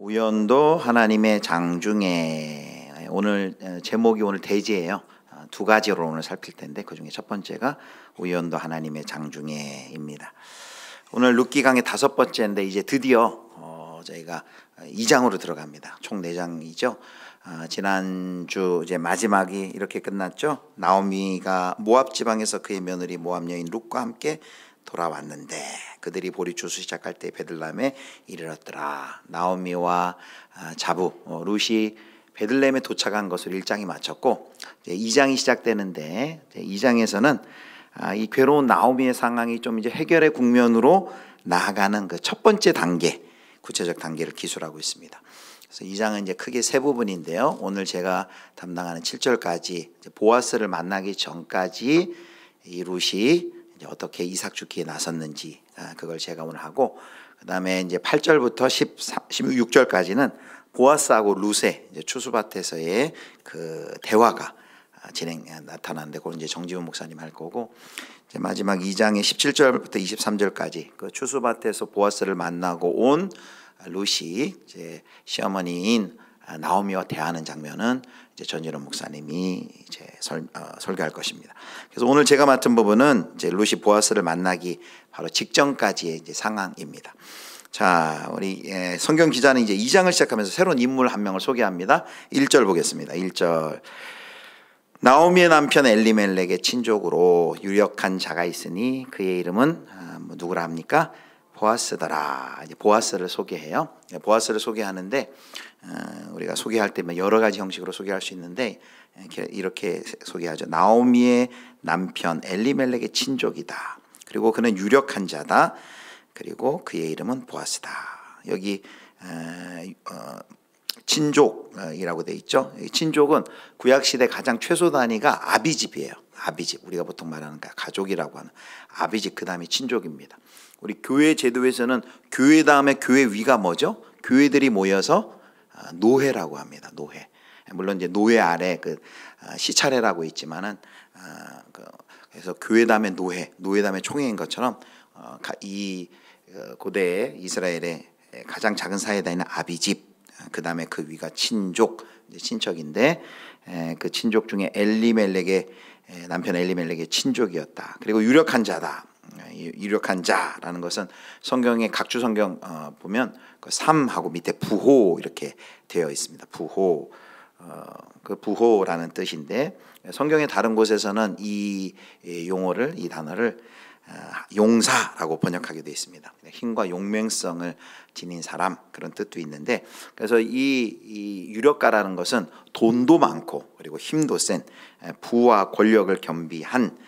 우연도 하나님의 장중에 오늘 제목이 오늘 대지예요. 두 가지로 오늘 살필 텐데 그 중에 첫 번째가 우연도 하나님의 장중에입니다. 오늘 룻기 강의 5번째인데 이제 드디어 저희가 2장으로 들어갑니다. 총 4장이죠. 지난주 이제 마지막이 이렇게 끝났죠. 나오미가 모압 지방에서 그의 며느리 모압 여인 룻과 함께 돌아왔는데 그들이 보리 추수 시작할 때 베들레헴에 이르렀더라. 나오미와 자부 룻이 베들레헴에 도착한 것으로 1장이 마쳤고 이제 2장이 시작되는데 2장에서는 이 괴로운 나오미의 상황이 좀 이제 해결의 국면으로 나아가는 그 첫 번째 단계, 구체적 단계를 기술하고 있습니다. 그래서 2장은 이제 크게 세 부분인데요. 오늘 제가 담당하는 7절까지 보아스를 만나기 전까지 이 룻이 어떻게 이삭 죽기에 나섰는지 그걸 제가 오늘 하고, 그 다음에 이제 8절부터 16절까지는 보아스하고 룻의 이제 추수밭에서의 그 대화가 나타나는데 그걸 이제 정지훈 목사님 할 거고, 이제 마지막 2장의 17절부터 23절까지 그 추수밭에서 보아스를 만나고 온 룻이 이제 시어머니인 나오미와 대하는 장면은 이제 전진원 목사님이 이제 설교할 것입니다. 그래서 오늘 제가 맡은 부분은 이제 룻이 보아스를 만나기 바로 직전까지의 이제 상황입니다. 자, 우리 성경 기자는 이제 2장을 시작하면서 새로운 인물 한 명을 소개합니다. 1절 보겠습니다. 1절. 나오미의 남편 엘리멜렉의 친족으로 유력한 자가 있으니 그의 이름은 누구라 합니까? 보아스더라. 이제 보아스를 소개해요. 보아스를 소개하는데 우리가 소개할 때 여러 가지 형식으로 소개할 수 있는데 이렇게 소개하죠. 나오미의 남편 엘리멜렉의 친족이다. 그리고 그는 유력한 자다. 그리고 그의 이름은 보아스다. 여기 친족이라고 돼 있죠. 친족은 구약시대 가장 최소 단위가 아비집이에요. 아비집. 우리가 보통 말하는 가족이라고 하는 아비집, 그 다음에 친족입니다. 우리 교회 제도에서는 교회 다음에 교회 위가 뭐죠? 교회들이 모여서 노회라고 합니다. 노회. 물론 이제 노회 아래 그 시차례라고 있지만은 그래서 교회 다음에 노회, 노회 다음에 총회인 것처럼 이 고대 이스라엘의 가장 작은 사회 단위는 아비집, 그 다음에 그 위가 친족, 친척인데 그 친족 중에 엘리멜렉의 남편 엘리멜렉의 친족이었다. 그리고 유력한 자다. 유력한 자라는 것은 성경의 각주 성경 보면 그 삼하고 밑에 부호 이렇게 되어 있습니다. 부호, 그 부호라는 뜻인데 성경의 다른 곳에서는 이 용어를, 이 단어를 용사라고 번역하게 되어 있습니다. 힘과 용맹성을 지닌 사람, 그런 뜻도 있는데, 그래서 이 유력가라는 것은 돈도 많고 그리고 힘도 센 부와 권력을 겸비한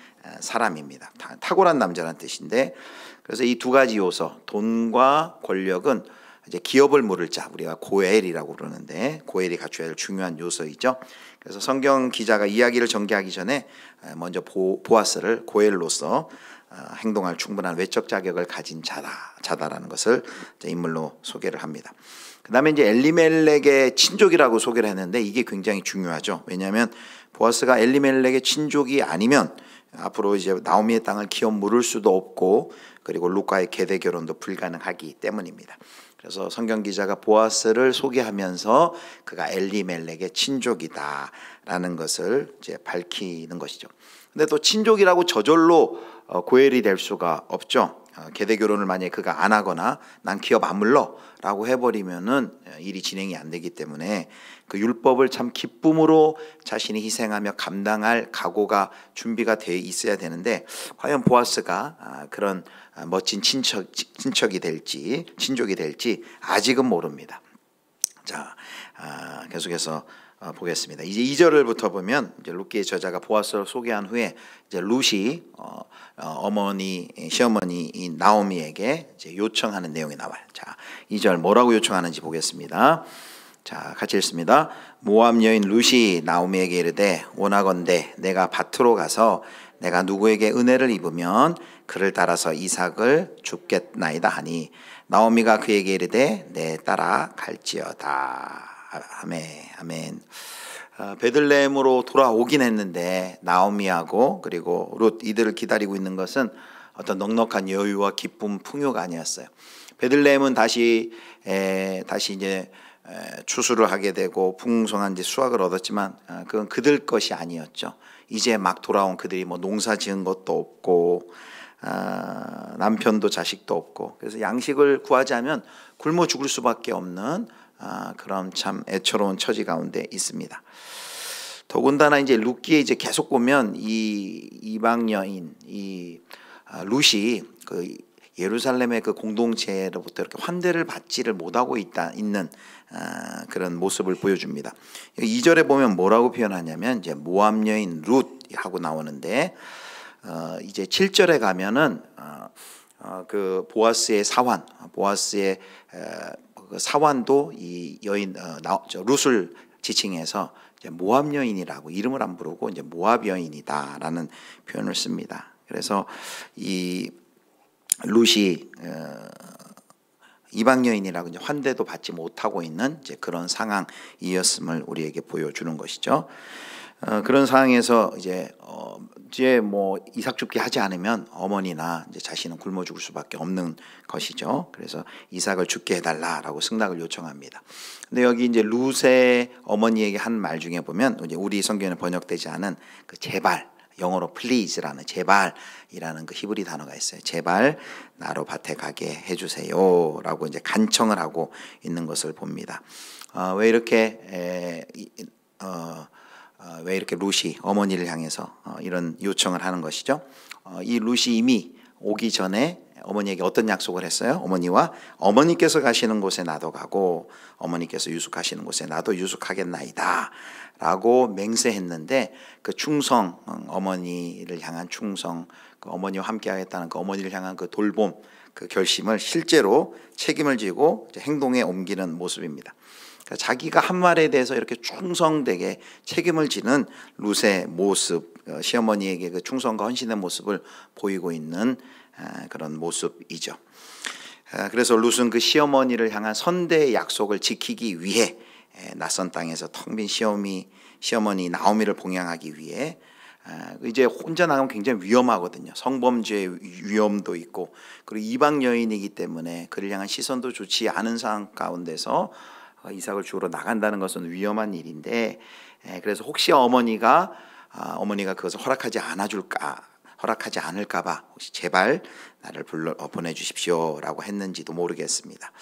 사람입니다. 탁월한 남자라는 뜻인데, 그래서 이 두 가지 요소, 돈과 권력은 이제 기업을 물을 자, 우리가 고엘이라고 부르는데 고엘이 갖춰야 할 중요한 요소이죠. 그래서 성경 기자가 이야기를 전개하기 전에 먼저 보아스를 고엘로서 행동할 충분한 외적 자격을 가진 자다라는 것을 인물로 소개를 합니다. 그 다음에 이제 엘리멜렉의 친족이라고 소개를 했는데 이게 굉장히 중요하죠. 왜냐하면 보아스가 엘리멜렉의 친족이 아니면 앞으로 이제 나오미의 땅을 기업 물을 수도 없고 그리고 룻과의 계대 결혼도 불가능하기 때문입니다. 그래서 성경 기자가 보아스를 소개하면서 그가 엘리멜렉의 친족이다라는 것을 이제 밝히는 것이죠. 근데 또 친족이라고 저절로 고엘이 될 수가 없죠. 계대 결혼을 만약에 그가 안 하거나 난 기업 안 물러라고 해버리면은 일이 진행이 안 되기 때문에 그 율법을 참 기쁨으로 자신이 희생하며 감당할 각오가 준비가 돼 있어야 되는데 과연 보아스가 그런 멋진 친족이 될지 아직은 모릅니다. 자, 계속해서 보겠습니다. 이제 2절부터 보면 이제 룻기의 저자가 보아스를 소개한 후에 이제 룻이 시어머니인 나오미에게 이제 요청하는 내용이 나와요. 자, 2절 뭐라고 요청하는지 보겠습니다. 자, 같이 읽습니다. 모압 여인 룻이 나오미에게 이르되 원하건대 내가 밭으로 가서 내가 누구에게 은혜를 입으면 그를 따라서 이삭을 줍겠나이다 하니 나오미가 그에게 이르되 내 따라 갈지어다. 아멘. 베들레헴으로 돌아오긴 했는데 나오미하고 그리고 룻 이들을 기다리고 있는 것은 어떤 넉넉한 여유와 기쁨 풍요가 아니었어요. 베들레헴은 다시 이제 추수를 하게 되고 풍성한 이제 수확을 얻었지만 그건 그들 것이 아니었죠. 이제 막 돌아온 그들이 뭐 농사 지은 것도 없고 남편도 자식도 없고, 그래서 양식을 구하자면 굶어 죽을 수밖에 없는 그런 참 애처로운 처지 가운데 있습니다. 더군다나 이제 룻기에 이제 계속 보면 이 이방 여인 이 룻이 그 예루살렘의 그 공동체로부터 이렇게 환대를 받지를 못하고 있는 그런 모습을 보여줍니다. 2절에 보면 뭐라고 표현하냐면 이제 모압 여인 룻하고 나오는데 이제 7절에 가면은 그 보아스의 사환도 이 여인 룻을 지칭해서 이제 모압 여인이라고 이름을 안 부르고 이제 모압 여인이다라는 표현을 씁니다. 그래서 이 룻이 이방 여인이라고 이제 환대도 받지 못하고 있는 이제 그런 상황이었음을 우리에게 보여주는 것이죠. 그런 상황에서 이제 뭐 이삭 죽게 하지 않으면 어머니나 이제 자신은 굶어 죽을 수밖에 없는 것이죠. 그래서 이삭을 죽게 해달라라고 승낙을 요청합니다. 근데 여기 이제 룻의 어머니에게 한 말 중에 보면 이제 우리 성경에 번역되지 않은 그 제발, 영어로 please라는 제발이라는 그 히브리 단어가 있어요. 제발 나로 밭에 가게 해주세요라고 이제 간청을 하고 있는 것을 봅니다. 왜 이렇게 룻이 어머니를 향해서 이런 요청을 하는 것이죠. 이 룻이 이미 오기 전에 어머니에게 어떤 약속을 했어요? 어머니께서 가시는 곳에 나도 가고 어머니께서 유숙하시는 곳에 나도 유숙하겠나이다 라고 맹세했는데, 그 충성, 어머니를 향한 충성, 그 어머니와 함께 하겠다는 그 어머니를 향한 그 돌봄, 그 결심을 실제로 책임을 지고 행동에 옮기는 모습입니다. 그러니까 자기가 한 말에 대해서 이렇게 충성되게 책임을 지는 룻의 모습, 시어머니에게 그 충성과 헌신의 모습을 보이고 있는 그런 모습이죠. 그래서 룻은 그 시어머니를 향한 선대의 약속을 지키기 위해 낯선 땅에서 텅 빈 시어머니 나오미를 봉양하기 위해 이제 혼자 나가면 굉장히 위험하거든요. 성범죄의 위험도 있고, 그리고 이방 여인이기 때문에 그를 향한 시선도 좋지 않은 상황 가운데서 이삭을 주우러 나간다는 것은 위험한 일인데, 그래서 혹시 어머니가 그것을 허락하지 않을까봐 혹시 제발 나를 보내주십시오라고 했는지도 모르겠습니다.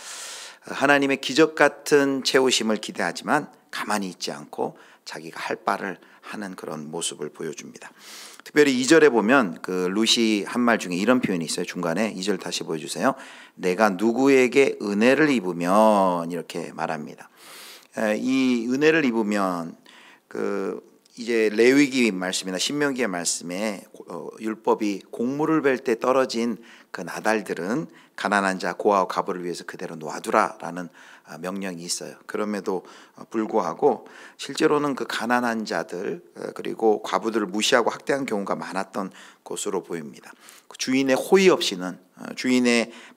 하나님의 기적 같은 채우심을 기대하지만 가만히 있지 않고 자기가 할 바를 하는 그런 모습을 보여줍니다. 특별히 2절에 보면 그 룻이 한 말 중에 이런 표현이 있어요. 중간에 2절 다시 보여주세요. 내가 누구에게 은혜를 입으면, 이렇게 말합니다. 이 은혜를 입으면 이제 레위기 말씀이나 신명기의 말씀에 율법이 곡물을 벨 때 떨어진 그 나달들은 가난한 자 고아와 과부를 위해서 그대로 놔두라라는 명령이 있어요. 그럼에도 불구하고 실제로는 그 가난한 자들 그리고 과부들을 무시하고 학대한 경우가 많았던 것으로 보입니다. 주인의 호의 없이는,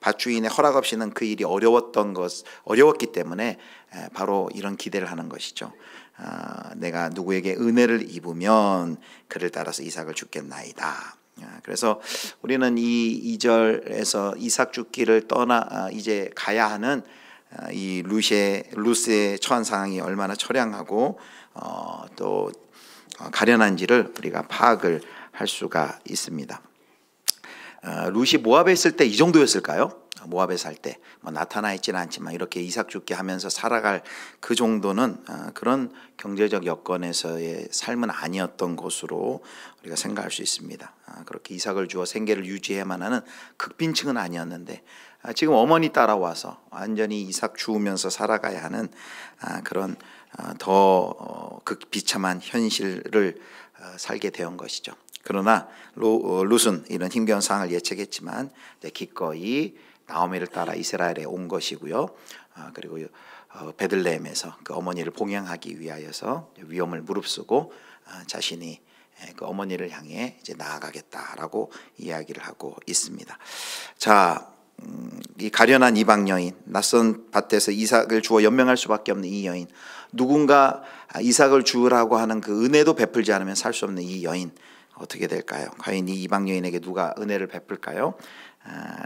밭주인의 허락 없이는 그 일이 어려웠기 때문에 바로 이런 기대를 하는 것이죠. 내가 누구에게 은혜를 입으면 그를 따라서 이삭을 주겠나이다. 그래서 우리는 이 2절에서 이삭 죽기를 떠나 이제 가야 하는 이 룻의 처한 상황이 얼마나 처량하고 또 가련한지를 우리가 파악을 할 수가 있습니다. 룻이 모압에 있을 때 이 정도였을까요? 모압에 살 때 뭐 나타나 있지는 않지만 이렇게 이삭 죽게 하면서 살아갈 그 정도는 그런 경제적 여건에서의 삶은 아니었던 것으로 우리가 생각할 수 있습니다. 그렇게 이삭을 주어 생계를 유지해야만 하는 극빈층은 아니었는데 지금 어머니 따라와서 완전히 이삭 주우면서 살아가야 하는 그런 더 극비참한 현실을 살게 된 것이죠. 그러나 룻은 이런 힘겨운 상황을 예측했지만 기꺼이 나오미를 따라 이스라엘에 온 것이고요. 그리고 베들레헴에서 그 어머니를 봉양하기 위하여서 위험을 무릅쓰고 자신이 그 어머니를 향해 이제 나아가겠다라고 이야기를 하고 있습니다. 자, 이 가련한 이방 여인, 낯선 밭에서 이삭을 주어 연명할 수밖에 없는 이 여인, 누군가 이삭을 주우라고 하는 그 은혜도 베풀지 않으면 살 수 없는 이 여인, 어떻게 될까요? 과연 이 이방 여인에게 누가 은혜를 베풀까요?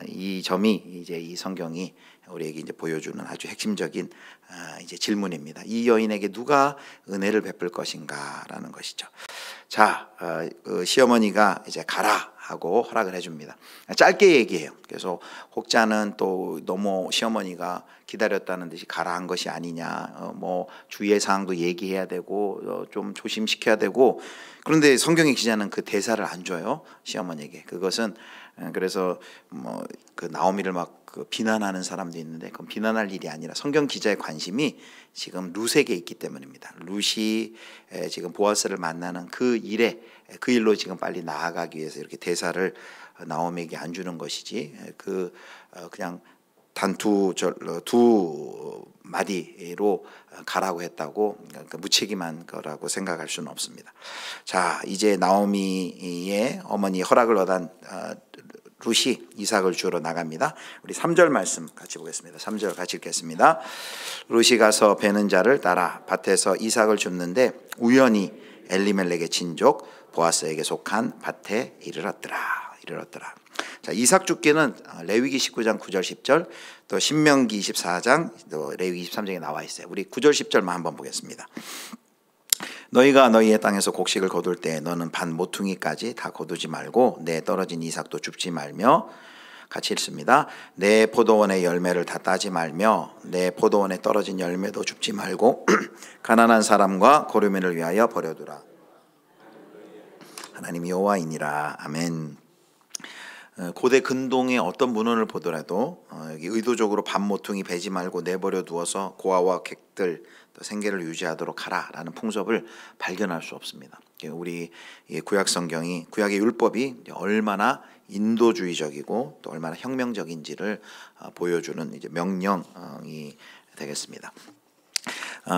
이 점이 이제 이 성경이 우리에게 이제 보여주는 아주 핵심적인 이제 질문입니다. 이 여인에게 누가 은혜를 베풀 것인가라는 것이죠. 자, 그 시어머니가 이제 가라 하고 허락을 해줍니다. 짧게 얘기해요. 그래서 혹자는 또 너무 시어머니가 기다렸다는 듯이 가라 한 것이 아니냐, 뭐 주의의 사항도 얘기해야 되고 좀 조심시켜야 되고, 그런데 성경의 기자는 그 대사를 안 줘요, 시어머니에게. 그것은 그래서 뭐 그 나오미를 막 그 비난하는 사람도 있는데, 그건 비난할 일이 아니라 성경 기자의 관심이 지금 룻에게 있기 때문입니다. 룻이 지금 보아스를 만나는 그 일로 지금 빨리 나아가기 위해서 이렇게 대사를 나오미에게 안 주는 것이지, 그냥 단 두 마디로 가라고 했다고 그러니까 무책임한 거라고 생각할 수는 없습니다. 자, 이제 나오미의 어머니 허락을 얻은 룻이 이삭을 주러 나갑니다. 우리 3절 말씀 같이 보겠습니다. 3절 같이 읽겠습니다. 룻이 가서 베는 자를 따라 밭에서 이삭을 줍는데 우연히 엘리멜렉의 친족 보아스에게 속한 밭에 이르렀더라. 자, 이삭 줍기는 레위기 19장 9절 10절, 또 신명기 24장, 또 레위기 23장에 나와 있어요. 우리 9절 10절만 한번 보겠습니다. 너희가 너희의 땅에서 곡식을 거둘 때 너는 반 모퉁이까지 다 거두지 말고 내 떨어진 이삭도 줍지 말며, 같이 읽습니다. 내 포도원의 열매를 다 따지 말며 내 포도원에 떨어진 열매도 줍지 말고 가난한 사람과 고르민을 위하여 버려두라. 하나님 여호와이니라. 아멘. 고대 근동의 어떤 문헌을 보더라도 여기 의도적으로 반 모퉁이 베지 말고 내버려 두어서 고아와 객들 또 생계를 유지하도록 하라라는 풍습을 발견할 수 없습니다. 우리 구약 성경이, 구약의 율법이 얼마나 인도주의적이고 또 얼마나 혁명적인지를 보여주는 이제 명령이 되겠습니다.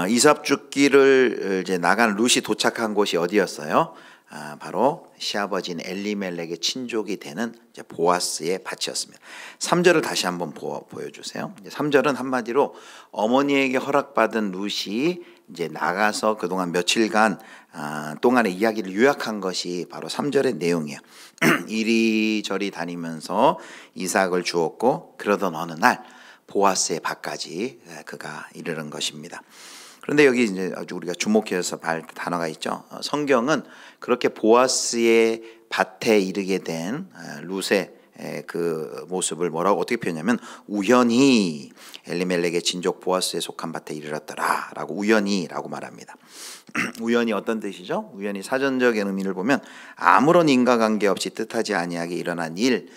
이삭 줍기를 이제 나간 룻이 도착한 곳이 어디였어요? 바로 시아버지인 엘리멜렉의 친족이 되는 이제 보아스의 밭이었습니다. 3절을 다시 한번 보여주세요. 3절은 한마디로 어머니에게 허락받은 룻이 이제 나가서 그동안 며칠간 동안의 이야기를 요약한 것이 바로 3절의 내용이에요. 이리저리 다니면서 이삭을 주었고 그러던 어느 날 보아스의 밭까지 그가 이르는 것입니다. 그런데 여기 이제 아주 우리가 주목해서 볼 단어가 있죠. 성경은 그렇게 보아스의 밭에 이르게 된 룻의 그 모습을 뭐라고 어떻게 표현하냐면 우연히 엘리멜렉의 친족 보아스에 속한 밭에 이르렀더라라고 우연히라고 말합니다. 우연히 어떤 뜻이죠? 우연히 사전적인 의미를 보면 아무런 인과관계 없이 뜻하지 아니하게 일어난 일이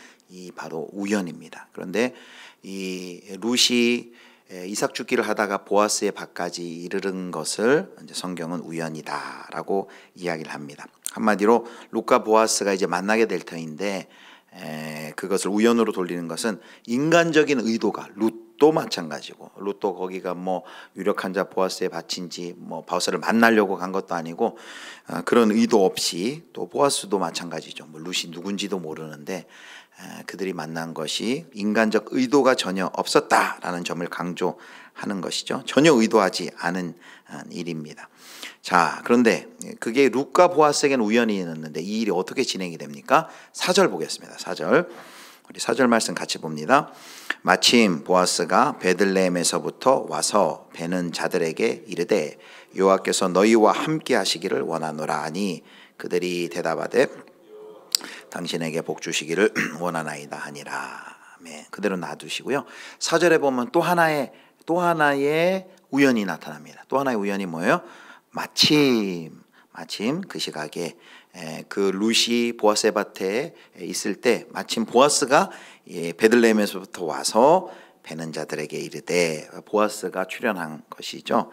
바로 우연입니다. 그런데 이 룻이 이삭 줍기를 하다가 보아스의 밭까지 이르는 것을 이제 성경은 우연이다라고 이야기를 합니다. 한마디로 룻과 보아스가 이제 만나게 될 터인데 그것을 우연으로 돌리는 것은 인간적인 의도가, 룻도 마찬가지고, 룻도 거기가 뭐 유력한 자 보아스의 밭인지 뭐 보아스를 만나려고 간 것도 아니고 그런 의도 없이, 또 보아스도 마찬가지죠. 뭐 룻이 누군지도 모르는데 그들이 만난 것이 인간적 의도가 전혀 없었다라는 점을 강조하는 것이죠. 전혀 의도하지 않은 일입니다. 자, 그런데 그게 룻과 보아스에게는 우연히 있었는데 이 일이 어떻게 진행이 됩니까? 4절 보겠습니다. 4절. 우리 4절 말씀 같이 봅니다. 마침 보아스가 베들레헴에서부터 와서 베는 자들에게 이르되 여호와께서 너희와 함께 하시기를 원하노라 하니 그들이 대답하되 당신에게 복 주시기를 원하나이다 하니라. 네, 그대로 놔두시고요. 4절에 보면 또 하나의 우연이 나타납니다. 또 하나의 우연이 뭐예요? 마침 그 시각에 그 룻이 보아스의 밭에 있을 때 마침 보아스가 베들레헴에서부터 와서 베는 자들에게 이르되, 보아스가 출현한 것이죠.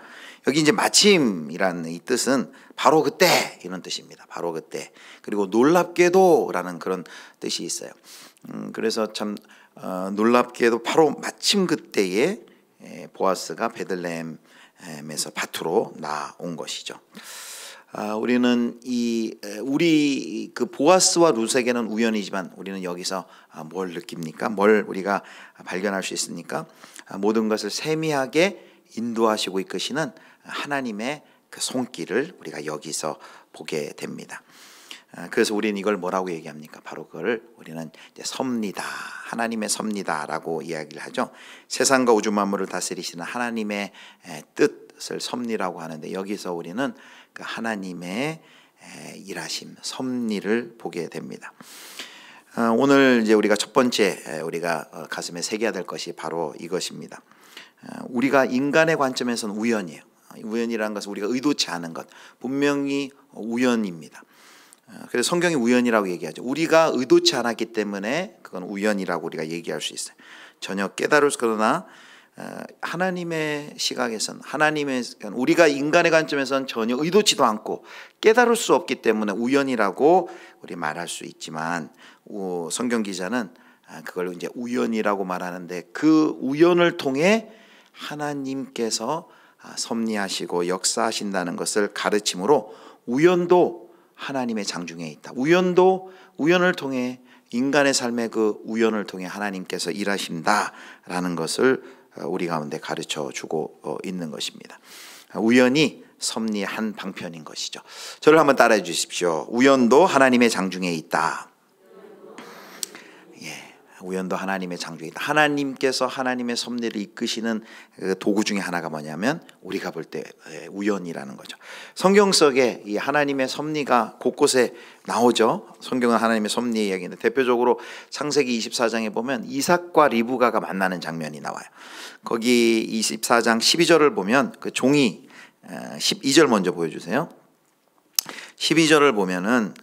여기 이제 마침이라는 이 뜻은 바로 그때 이런 뜻입니다. 바로 그때. 그리고 놀랍게도라는 그런 뜻이 있어요. 그래서 참 놀랍게도 바로 마침 그때에 보아스가 베들레헴에서 밭으로 나온 것이죠. 우리는 우리 그 보아스와 룻에게는 우연이지만 우리는 여기서 뭘 느낍니까? 뭘 우리가 발견할 수 있습니까? 모든 것을 세미하게 인도하시고 이끄시는 하나님의 그 손길을 우리가 여기서 보게 됩니다. 그래서 우리는 이걸 뭐라고 얘기합니까? 바로 그걸 우리는 이제 섭니다. 하나님의 섭니다라고 이야기를 하죠. 세상과 우주 만물을 다스리시는 하나님의 뜻을 섭리라고 하는데, 여기서 우리는 그 하나님의 일하심, 섭리를 보게 됩니다. 오늘 이제 우리가 첫 번째 우리가 가슴에 새겨야 될 것이 바로 이것입니다. 우리가 인간의 관점에서는 우연이에요. 우연이라는 것은 우리가 의도치 않은 것, 분명히 우연입니다. 그래서 성경이 우연이라고 얘기하죠. 우리가 의도치 않았기 때문에 그건 우연이라고 우리가 얘기할 수 있어요. 전혀 깨달을 수, 그러나 하나님의 시각에서는, 우리가 인간의 관점에서는 전혀 의도치도 않고 깨달을 수 없기 때문에 우연이라고 우리 말할 수 있지만, 성경 기자는 그걸 이제 우연이라고 말하는데, 그 우연을 통해 하나님께서 섭리하시고 역사하신다는 것을 가르침으로, 우연도 하나님의 장중에 있다. 우연을 통해, 인간의 삶의 그 우연을 통해 하나님께서 일하신다라는 것을 우리 가운데 가르쳐 주고 있는 것입니다. 우연이 섭리의 한 방편인 것이죠. 저를 한번 따라해 주십시오. 우연도 하나님의 장중에 있다. 우연도 하나님의 장중에 있다. 하나님께서 하나님의 섭리를 이끄시는 그 도구 중에 하나가 뭐냐면, 우리가 볼 때 우연이라는 거죠. 성경 속에 이 하나님의 섭리가 곳곳에 나오죠. 성경은 하나님의 섭리의 이야기인데, 대표적으로 창세기 24장에 보면 이삭과 리브가가 만나는 장면이 나와요. 거기 24장 12절을 보면 그 종이, 12절 먼저 보여주세요. 12절을 보면은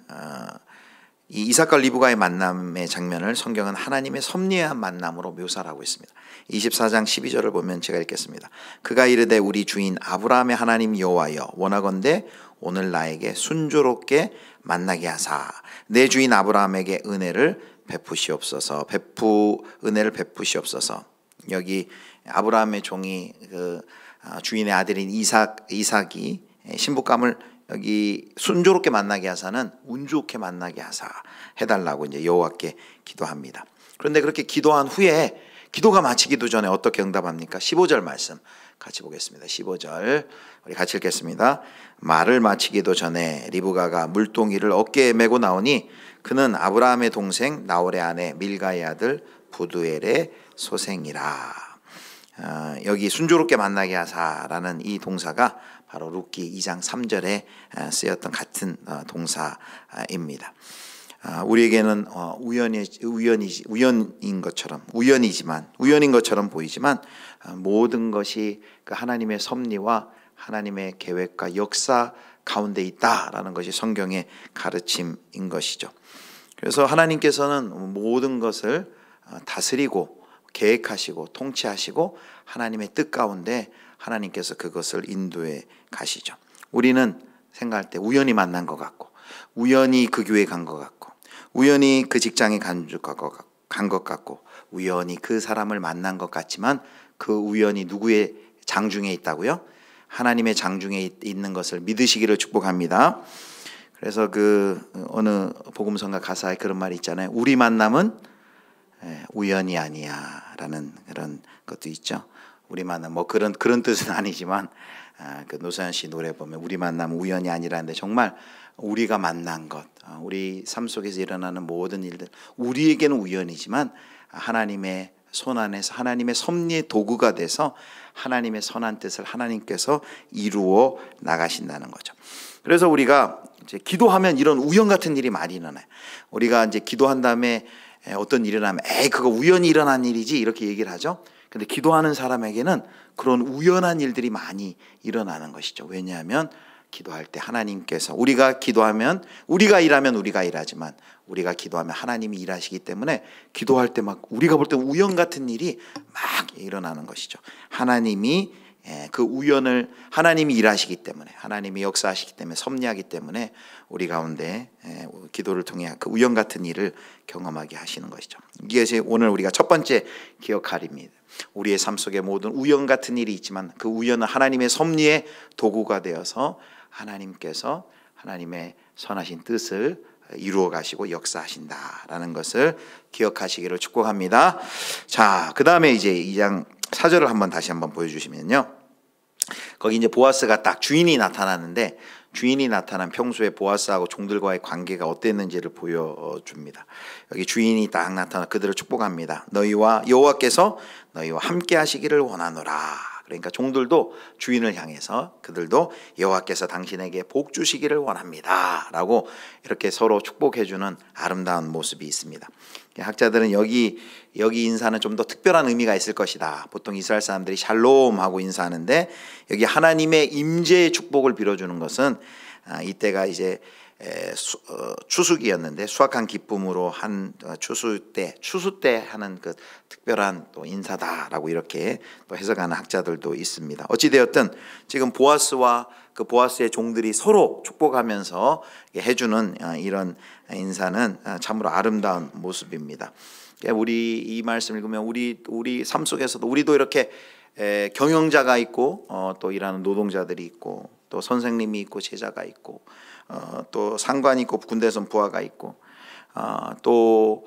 이 이삭과 리브가의 만남의 장면을 성경은 하나님의 섭리한 만남으로 묘사를 하고 있습니다. 24장 12절을 보면 제가 읽겠습니다. 그가 이르되 우리 주인 아브라함의 하나님 여호와여, 원하건대 오늘 나에게 순조롭게 만나게 하사 내 주인 아브라함에게 은혜를 베푸시옵소서. 은혜를 베푸시옵소서. 여기 아브라함의 종이 그 주인의 아들인 이삭이 신부감을 여기 순조롭게 만나게 하사는 운 좋게 만나게 하사 해달라고 이제 여호와께 기도합니다. 그런데 그렇게 기도한 후에, 기도가 마치기도 전에 어떻게 응답합니까? 15절 말씀 같이 보겠습니다. 15절 우리 같이 읽겠습니다. 말을 마치기도 전에 리브가가 물동이를 어깨에 메고 나오니 그는 아브라함의 동생 나홀의 아내 밀가의 아들 부두엘의 소생이라. 여기 순조롭게 만나게 하사라는 이 동사가 바로 룻기 2장 3절에 쓰였던 같은 동사입니다. 우리에게는 우연인 것처럼 보이지만 모든 것이 그 하나님의 섭리와 하나님의 계획과 역사 가운데 있다라는 것이 성경의 가르침인 것이죠. 그래서 하나님께서는 모든 것을 다스리고 계획하시고 통치하시고 하나님의 뜻 가운데 하나님께서 그것을 인도해 가시죠. 우리는 생각할 때 우연히 만난 것 같고, 우연히 그 교회에 간 것 같고, 우연히 그 직장에 간 것 같고, 우연히 그 사람을 만난 것 같지만, 그 우연이 누구의 장중에 있다고요? 하나님의 장중에 있는 것을 믿으시기를 축복합니다. 그래서 그 어느 복음성가 가사에 그런 말이 있잖아요. 우리 만남은 우연이 아니야라는 그런 것도 있죠. 우리 만남, 뭐 그런 뜻은 아니지만, 그 노사연 씨 노래 보면 우리 만남은 우연이 아니라는데, 정말 우리가 만난 것, 우리 삶 속에서 일어나는 모든 일들, 우리에게는 우연이지만 하나님의 손 안에서 하나님의 섭리의 도구가 돼서 하나님의 선한 뜻을 하나님께서 이루어 나가신다는 거죠. 그래서 우리가 이제 기도하면 이런 우연 같은 일이 많이 일어나요. 우리가 이제 기도한 다음에 어떤 일이 일어나면 그거 우연히 일어난 일이지 이렇게 얘기를 하죠. 근데 기도하는 사람에게는 그런 우연한 일들이 많이 일어나는 것이죠. 왜냐하면 기도할 때 하나님께서, 우리가 기도하면, 우리가 일하면 우리가 일하지만 우리가 기도하면 하나님이 일하시기 때문에 기도할 때 막 우리가 볼 때 우연 같은 일이 막 일어나는 것이죠. 하나님이 그 우연을, 하나님이 일하시기 때문에, 하나님이 역사하시기 때문에, 섭리하기 때문에 우리 가운데 기도를 통해 그 우연 같은 일을 경험하게 하시는 것이죠. 이것이 오늘 우리가 첫 번째 기억할 일입니다. 우리의 삶 속에 모든 우연 같은 일이 있지만 그 우연은 하나님의 섭리의 도구가 되어서 하나님께서 하나님의 선하신 뜻을 이루어 가시고 역사하신다라는 것을 기억하시기를 축복합니다. 자, 그 다음에 이제 2장 4절을 다시 한번 보여주시면요. 거기 이제 보아스가 딱 주인이 나타나는데, 주인이 나타난 평소에 보아스하고 종들과의 관계가 어땠는지를 보여줍니다. 여기 주인이 딱 나타나 그들을 축복합니다. 너희와 여호와께서 너희와 함께 하시기를 원하노라. 그러니까 종들도 주인을 향해서 그들도 여호와께서 당신에게 복 주시기를 원합니다 라고 이렇게 서로 축복해주는 아름다운 모습이 있습니다. 학자들은 여기 인사는 좀 더 특별한 의미가 있을 것이다. 보통 이스라엘 사람들이 샬롬 하고 인사하는데 여기 하나님의 임재의 축복을 빌어주는 것은 이때가 이제 추수기였는데 수확한 기쁨으로 한 추수 때 하는 그 특별한 또 인사다라고 이렇게 또 해석하는 학자들도 있습니다. 어찌 되었든 지금 보아스와 그 보아스의 종들이 서로 축복하면서 해주는 이런 인사는 참으로 아름다운 모습입니다. 우리 이 말씀 읽으면 우리 삶 속에서도 우리도 이렇게 경영자가 있고 또 일하는 노동자들이 있고 또 선생님이 있고 제자가 있고 또 상관이 있고 군대에선 부하가 있고 또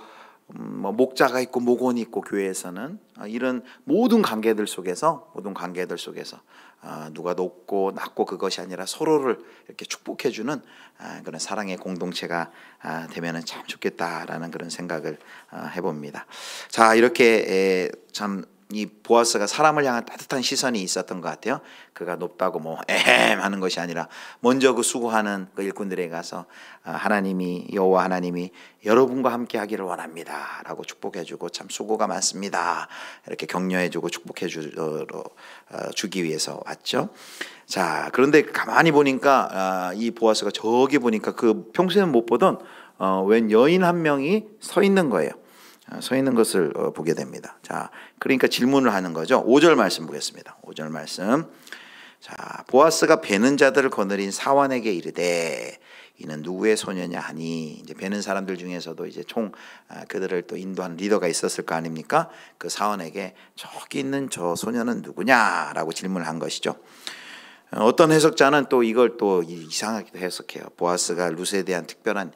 목자가 있고 목원이 있고 교회에서는 이런 모든 관계들 속에서 누가 높고 낮고 그것이 아니라 서로를 이렇게 축복해주는 그런 사랑의 공동체가 되면은 참 좋겠다라는 그런 생각을 해봅니다. 자, 이렇게 참 이 보아스가 사람을 향한 따뜻한 시선이 있었던 것 같아요. 그가 높다고 뭐 에헴 하는 것이 아니라 먼저 그 수고하는 그 일꾼들에게 가서 여호와 하나님이 여러분과 함께 하기를 원합니다라고 축복해주고 참 수고가 많습니다 이렇게 격려해주고 축복해주기 위해서 왔죠. 자, 그런데 가만히 보니까 이 보아스가 저기 보니까 그 평소에는 못 보던 웬 여인 한 명이 서 있는 거예요. 서 있는 것을 보게 됩니다. 자, 그러니까 질문을 하는 거죠. 5절 말씀 보겠습니다. 5절 말씀. 자, 보아스가 베는 자들을 거느린 사환에게 이르되 이는 누구의 소녀냐 하니, 이제 베는 사람들 중에서도 이제 그들을 또 인도하는 리더가 있었을 거 아닙니까? 그 사환에게 저기 있는 저 소녀는 누구냐라고 질문을 한 것이죠. 어떤 해석자는 또 이걸 또 이상하게 해석해요. 보아스가 룻에 대한 특별한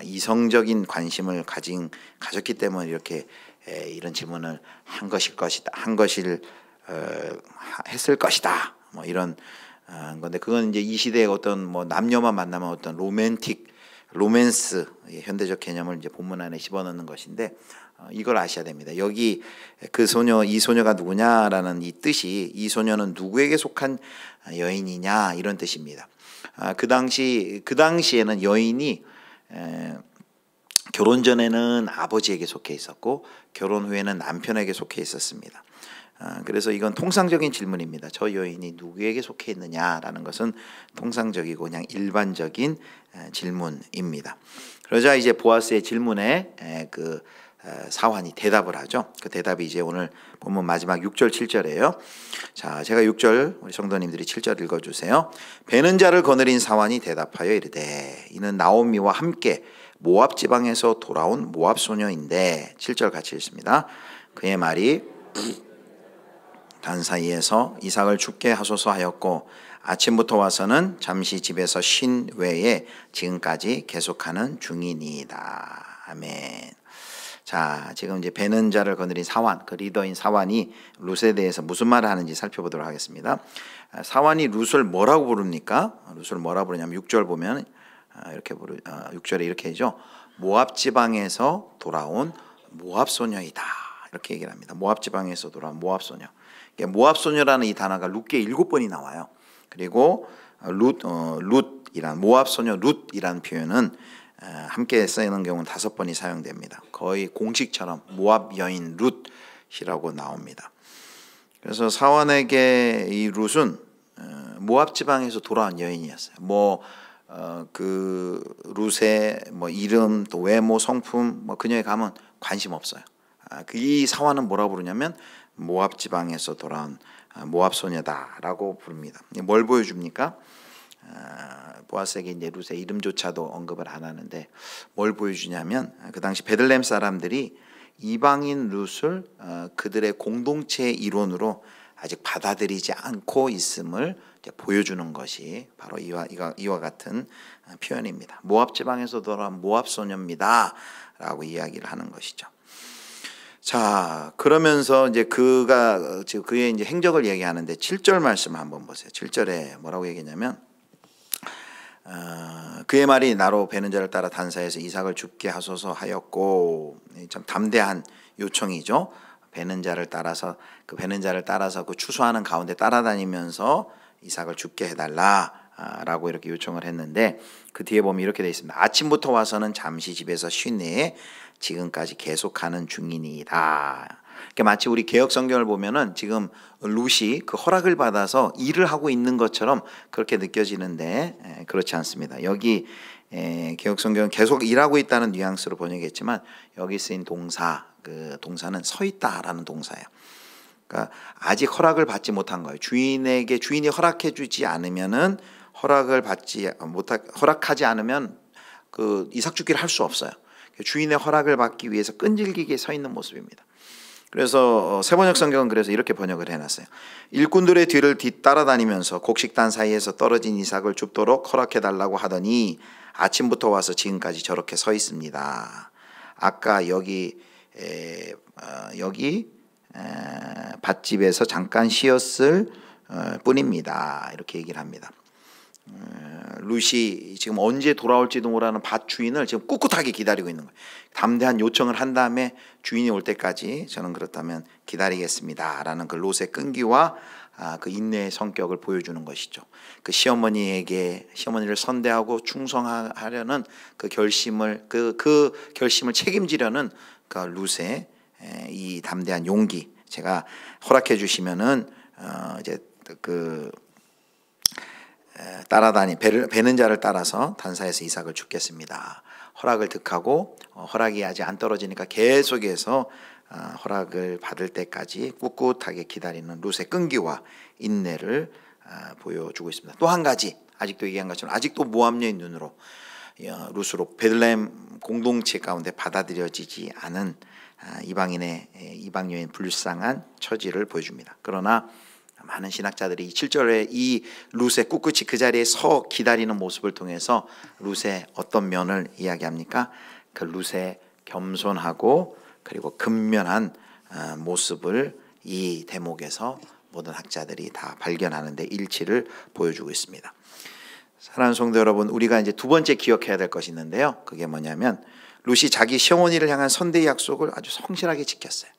이성적인 관심을 가졌기 때문에 이렇게 이런 질문을 했을 것이다. 뭐 이런 건데 그건 이제 이 시대의 어떤 뭐 남녀만 만나면 어떤 로맨스 현대적 개념을 이제 본문 안에 집어넣는 것인데 이걸 아셔야 됩니다. 여기 이 소녀가 누구냐라는 이 뜻이 이 소녀는 누구에게 속한 여인이냐 이런 뜻입니다. 그 당시에는 여인이 결혼 전에는 아버지에게 속해 있었고 결혼 후에는 남편에게 속해 있었습니다. 그래서 이건 통상적인 질문입니다. 저 여인이 누구에게 속해 있느냐라는 것은 통상적이고 그냥 일반적인 질문입니다. 그러자 이제 보아스의 질문에 그 사환이 대답을 하죠. 그 대답이 이제 오늘 본문 마지막 6절 7절이에요. 자, 제가 6절 우리 성도님들이 7절 읽어주세요. 베는 자를 거느린 사환이 대답하여 이르되 이는 나오미와 함께 모압 지방에서 돌아온 모압 소녀인데 7절 같이 읽습니다. 그의 말이 단 사이에서 이삭을 죽게 하소서 하였고 아침부터 와서는 잠시 집에서 쉰 외에 지금까지 계속하는 중이니이다. 아멘. 자, 지금 이제 베는 자를 거느린 사환, 그 리더인 사환이 룻에 대해서 무슨 말을 하는지 살펴보도록 하겠습니다. 사환이 룻을 뭐라고 부릅니까? 룻을 뭐라고 부르냐면 6절 보면 6절에 이렇게 하죠. 모압 지방에서 돌아온 모압 소녀이다. 이렇게 얘기를 합니다. 모압 지방에서 돌아온 모압 소녀. 모압 소녀라는 이 단어가 룻기에 7번이 나와요. 그리고 모압 소녀 룻이라는 표현은 함께 쓰이는 경우는 5번이 사용됩니다. 거의 공식처럼 모압 여인 룻이라고 나옵니다. 그래서 사환에게 이 룻은 모압 지방에서 돌아온 여인이었어요. 그 룻의 이름 또 외모 성품 그녀에 가면 관심 없어요. 이 사환은 뭐라고 부르냐면 모압 지방에서 돌아온 모압 소녀다라고 부릅니다. 뭘 보여줍니까? 보아스에게 이제 룻의 이름조차도 언급을 안 하는데 뭘 보여주냐면 그 당시 베들레헴 사람들이 이방인 룻을 그들의 공동체의 일원으로 아직 받아들이지 않고 있음을 이제 보여주는 것이 바로 이와 같은 표현입니다. 모압 지방에서 돌아온 모압 소녀입니다라고 이야기를 하는 것이죠. 자, 그러면서 이제 그의 이제 행적을 얘기하는데 7절 말씀 한번 보세요. 7절에 뭐라고 얘기했냐면 그의 말이 나로 베는 자를 따라 단사해서 이삭을 죽게 하소서 하였고, 참 담대한 요청이죠. 베는 자를 따라서 그 추수하는 가운데 따라다니면서 이삭을 죽게 해달라라고 이렇게 요청을 했는데, 그 뒤에 보면 이렇게 되어 있습니다. 아침부터 와서는 잠시 집에서 쉬네 지금까지 계속하는 중이니이다. 마치 우리 개혁 성경을 보면은 지금 룻이 그 허락을 받아서 일을 하고 있는 것처럼 그렇게 느껴지는데, 그렇지 않습니다. 여기 개혁 성경은 계속 일하고 있다는 뉘앙스로 번역했지만 여기 쓰인 동사, 그 동사는 서 있다라는 동사예요. 그러니까 아직 허락을 받지 못한 거예요. 주인이 허락해 주지 않으면은 허락하지 않으면 그 이삭 죽기를 할 수 없어요. 주인의 허락을 받기 위해서 끈질기게 서 있는 모습입니다. 그래서 세번역 성경은 그래서 이렇게 번역을 해놨어요. 일꾼들의 뒤를 따라다니면서 곡식단 사이에서 떨어진 이삭을 줍도록 허락해달라고 하더니 아침부터 와서 지금까지 저렇게 서 있습니다. 아까 여기 밭집에서 잠깐 쉬었을 뿐입니다. 이렇게 얘기를 합니다. 룻이 지금 언제 돌아올지도 모르는 밭 주인을 지금 꿋꿋하게 기다리고 있는 거예요. 담대한 요청을 한 다음에 주인이 올 때까지 저는 그렇다면 기다리겠습니다라는 그 롯의 끈기와 그 인내의 성격을 보여주는 것이죠. 그 시어머니를 선대하고 충성하려는 그 결심을 책임지려는 그 롯의 이 담대한 용기. 제가 허락해 주시면은 이제 그 베는 자를 따라서 단사에서 이삭을 죽겠습니다. 허락을 득하고 허락이 아직 안 떨어지니까 계속해서 허락을 받을 때까지 꿋꿋하게 기다리는 룻의 끈기와 인내를 보여주고 있습니다. 또 한 가지, 아직도 얘기한 것처럼 아직도 모함녀의 눈으로 룻으로 베들레헴 공동체 가운데 받아들여지지 않은 이방여인 불쌍한 처지를 보여줍니다. 그러나 많은 신학자들이 7절에 이 룻의 꿋꿋이 그 자리에 서 기다리는 모습을 통해서 룻의 어떤 면을 이야기합니까? 그 룻의 겸손하고 그리고 근면한 모습을 이 대목에서 모든 학자들이 다 발견하는데 일치를 보여주고 있습니다. 사랑하는 성도 여러분, 우리가 이제 두 번째 기억해야 될 것이 있는데요. 그게 뭐냐면 룻이 자기 시어머니를 향한 선대의 약속을 아주 성실하게 지켰어요.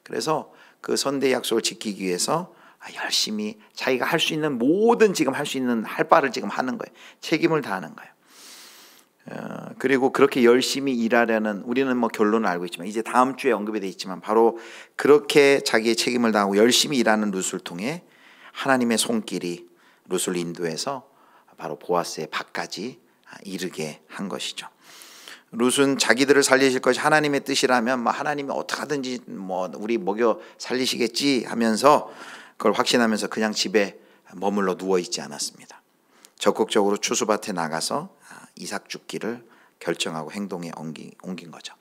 그래서 그 선대의 약속을 지키기 위해서 열심히 자기가 할 수 있는 모든 지금 할 수 있는 할 바를 지금 하는 거예요. 책임을 다하는 거예요. 그리고 그렇게 열심히 일하려는, 우리는 뭐 결론을 알고 있지만 이제 다음 주에 언급이 되어 있지만 바로 그렇게 자기의 책임을 다하고 열심히 일하는 룻을 통해 하나님의 손길이 룻을 인도해서 바로 보아스의 밭까지 이르게 한 것이죠. 룻은 자기들을 살리실 것이 하나님의 뜻이라면 하나님이 어떻게 하든지 우리 먹여 살리시겠지 하면서 그걸 확신하면서 그냥 집에 머물러 누워 있지 않았습니다. 적극적으로 추수밭에 나가서 이삭 죽기를 결정하고 행동에 옮긴 거죠.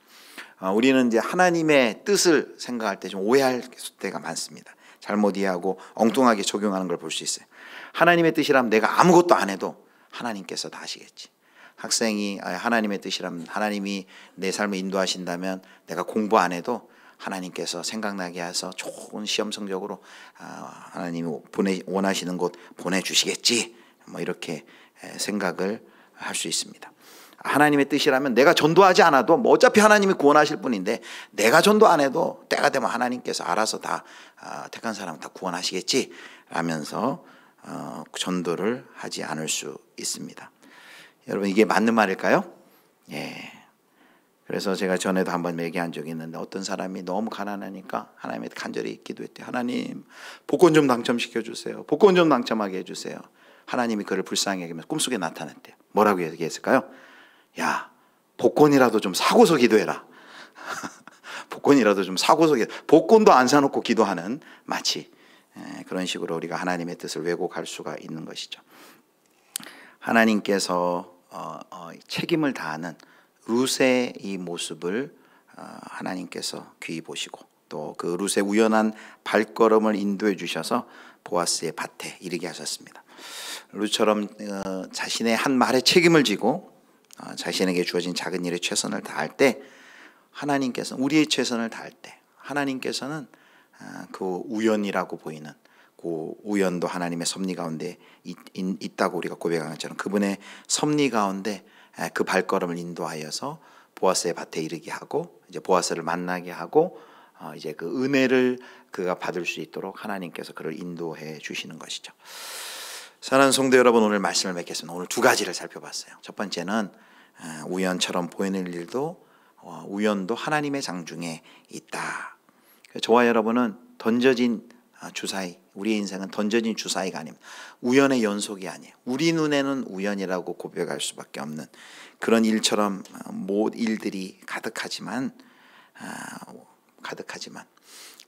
우리는 이제 하나님의 뜻을 생각할 때 좀 오해할 때가 많습니다. 잘못 이해하고 엉뚱하게 적용하는 걸 볼 수 있어요. 하나님의 뜻이라면 내가 아무것도 안 해도 하나님께서 다 하시겠지. 학생이 하나님의 뜻이라면, 하나님이 내 삶을 인도하신다면 내가 공부 안 해도 하나님께서 생각나게 해서 좋은 시험 성적으로 하나님이 원하시는 곳 보내주시겠지, 이렇게 생각을 할 수 있습니다. 하나님의 뜻이라면 내가 전도하지 않아도 어차피 하나님이 구원하실 분인데 내가 전도 안 해도 때가 되면 하나님께서 알아서 다 택한 사람 다 구원하시겠지 라면서 전도를 하지 않을 수 있습니다. 여러분, 이게 맞는 말일까요? 예. 그래서 제가 전에도 한번 얘기한 적이 있는데 어떤 사람이 너무 가난하니까 하나님한테 간절히 기도했대요. 하나님, 복권 좀 당첨시켜 주세요. 복권 좀 당첨하게 해주세요. 하나님이 그를 불쌍히 여기면서 꿈속에 나타났대요. 뭐라고 얘기했을까요? 야, 복권이라도 좀 사고서 기도해라. 복권이라도 좀 사고서 복권도 안 사놓고 기도하는, 마치 그런 식으로 우리가 하나님의 뜻을 왜곡할 수가 있는 것이죠. 하나님께서 책임을 다하는 룻의 이 모습을 하나님께서 귀히 보시고 또 그 룻의 우연한 발걸음을 인도해 주셔서 보아스의 밭에 이르게 하셨습니다. 룻처럼 자신의 한 말에 책임을 지고 자신에게 주어진 작은 일에 최선을 다할 때 하나님께서는, 우리의 최선을 다할 때 하나님께서는 그 우연이라고 보이는 우연도 하나님의 섭리 가운데 있다고 우리가 고백한 것처럼 그분의 섭리 가운데 그 발걸음을 인도하여서 보아스의 밭에 이르게 하고 이제 보아스를 만나게 하고 이제 그 은혜를 그가 받을 수 있도록 하나님께서 그를 인도해 주시는 것이죠. 사랑하는 성도 여러분, 오늘 말씀을 맺겠습니다. 오늘 두 가지를 살펴봤어요. 첫 번째는 우연처럼 보이는 일도 우연도 하나님의 장중에 있다. 저와 여러분은 던져진 주사위, 우리의 인생은 던져진 주사위가 아닙니다. 우연의 연속이 아니에요. 우리 눈에는 우연이라고 고백할 수밖에 없는 그런 일처럼 일들이 가득하지만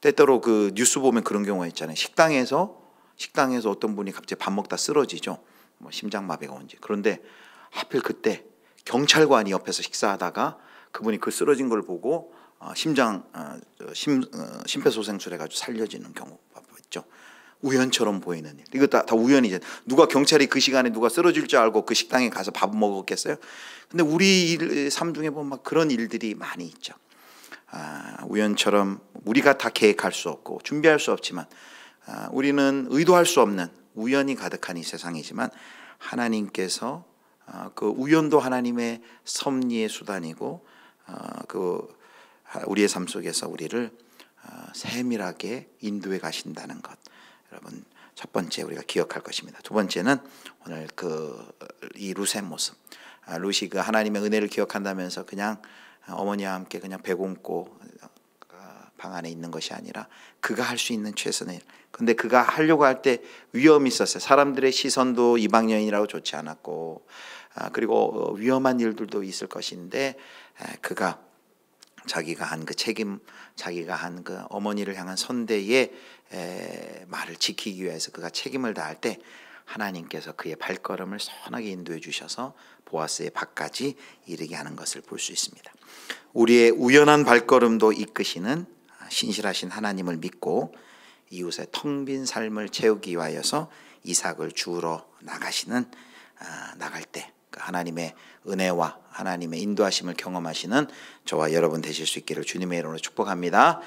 때때로 그 뉴스 보면 그런 경우가 있잖아요. 식당에서 어떤 분이 갑자기 밥 먹다 쓰러지죠. 뭐 심장마비가 온지. 그런데 하필 그때 경찰관이 옆에서 식사하다가 그분이 그 쓰러진 걸 보고 심폐소생술 해가지고 살려지는 경우가 있죠. 우연처럼 보이는 일. 이거 다 우연이죠. 누가 경찰이 그 시간에 누가 쓰러질 줄 알고 그 식당에 가서 밥 먹었겠어요? 근데 우리 삶 중에 보면 막 그런 일들이 많이 있죠. 우연처럼 우리가 다 계획할 수 없고 준비할 수 없지만 우리는 의도할 수 없는 우연이 가득한 이 세상이지만 하나님께서 그 우연도 하나님의 섭리의 수단이고 우리의 삶 속에서 우리를 세밀하게 인도해 가신다는 것, 여러분 첫 번째 우리가 기억할 것입니다. 두 번째는 오늘 이 룻의 모습. 룻이 그 하나님의 은혜를 기억한다면서 그냥 어머니와 함께 그냥 배 굶고 방 안에 있는 것이 아니라 그가 할 수 있는 최선의 일. 근데 그가 하려고 할 때 위험이 있었어요. 사람들의 시선도 이방 여인이라고 좋지 않았고 그리고 위험한 일들도 있을 것인데 그가 자기가 한 그 책임, 자기가 한 그 어머니를 향한 선대의 말을 지키기 위해서 그가 책임을 다할 때 하나님께서 그의 발걸음을 선하게 인도해 주셔서 보아스의 밭까지 이르게 하는 것을 볼 수 있습니다. 우리의 우연한 발걸음도 이끄시는 신실하신 하나님을 믿고 이웃의 텅 빈 삶을 채우기 위하여서 이삭을 주우러 나갈 때 하나님의 은혜와 하나님의 인도하심을 경험하시는 저와 여러분 되실 수 있기를 주님의 이름으로 축복합니다.